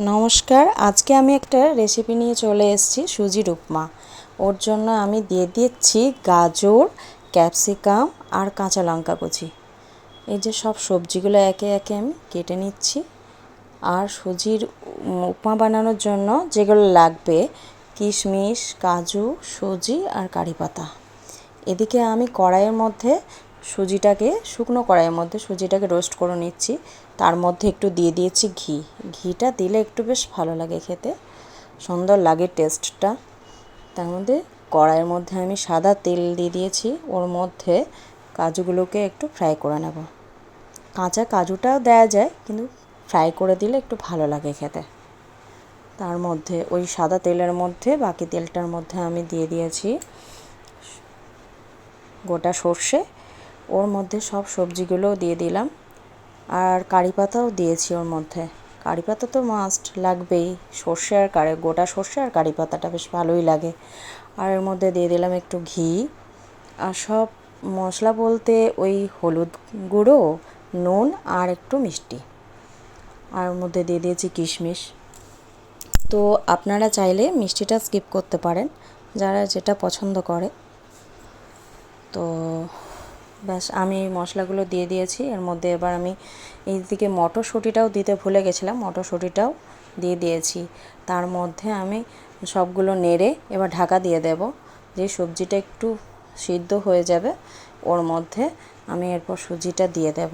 নমস্কার, আজকে আমি একটা রেসিপি নিয়ে চলে এসেছি সুজির উপমা। ওর জন্য আমি দিয়ে দিচ্ছি গাজর, ক্যাপসিকাম আর কাঁচা লঙ্কা কুচি। এই যে সব সবজিগুলো একে একে আমি কেটে নিচ্ছি। আর সুজির উপমা বানানোর জন্য যেগুলো লাগবে কিশমিশ, কাজু, সুজি আর কারি পাতা। এদিকে আমি কড়াইয়ের মধ্যে শুকনো কড়াইয়ের মধ্যে সুজিটাকে রোস্ট করে নিচ্ছি। তার মধ্যে একটু দিয়ে দিয়েছি ঘি। ঘিটা দিলে একটু বেশ ভালো লাগে খেতে, সুন্দর লাগে টেস্টটা। তার মধ্যে কড়াইয়ের মধ্যে আমি সাদা তেল দিয়ে দিয়েছি। ওর মধ্যে কাজুগুলোকে একটু ফ্রাই করে নেব। কাঁচা কাজুটাও দেওয়া যায়, কিন্তু ফ্রাই করে দিলে একটু ভালো লাগে খেতে। তার মধ্যে ওই সাদা তেলের মধ্যে বাকি তেলটার মধ্যে আমি দিয়ে দিয়েছি গোটা সর্ষে। ওর মধ্যে সব সবজিগুলোও দিয়ে দিলাম, আর কারি পাতাও দিয়েছি ওর মধ্যে। কারি পাতা তো মাস্ট লাগবেই, গোটা সর্ষে আর কারি পাতাটা বেশ ভালোই লাগে। আর এর মধ্যে দিয়ে দিলাম একটু ঘি। আর সব মশলা বলতে ওই হলুদ গুঁড়ো, নুন আর একটু মিষ্টি। আর ওর মধ্যে দিয়ে দিয়েছি কিশমিশ। তো আপনারা চাইলে মিষ্টিটা স্কিপ করতে পারেন, যারা যেটা পছন্দ করে। তো ব্যাস আমি মশলাগুলো দিয়ে দিয়েছি। এর মধ্যে এবার আমি এইদিকে মটরশুঁটিটাও দিতে ভুলে গেছিলাম, মটরশুঁটিটাও দিয়ে দিয়েছি। তার মধ্যে আমি সবগুলো নেড়ে এবার ঢাকা দিয়ে দেব। যে সবজিটা একটু সিদ্ধ হয়ে যাবে ওর মধ্যে আমি এরপর সুজিটা দিয়ে দেব।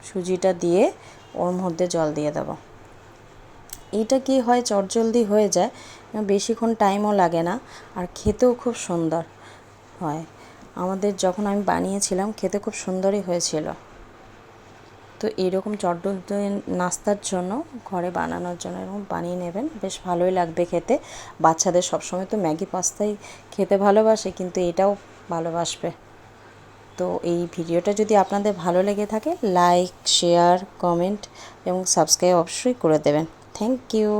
সুজিটা দিয়ে ওর মধ্যে জল দিয়ে দেব। এইটা কি হয়, চটজলদি হয়ে যায়, বেশিক্ষণ টাইমও লাগে না, আর খেতেও খুব সুন্দর হয়। আমাদের যখন আমি বানিয়েছিলাম খেতে খুব সুন্দরই হয়েছিল। তো এইরকম চটজলদি নাস্তার জন্য, ঘরে বানানোর জন্য এরকম বানিয়ে নেবেন, বেশ ভালোই লাগবে খেতে। বাচ্চাদের সবসময় তো ম্যাগি পাস্তাই খেতে ভালোবাসে, কিন্তু এটাও ভালোবাসবে। তো এই ভিডিওটা যদি আপনাদের ভালো লেগে থাকে, লাইক, শেয়ার, কমেন্ট এবং সাবস্ক্রাইব অবশ্যই করে দেবেন। Thank you.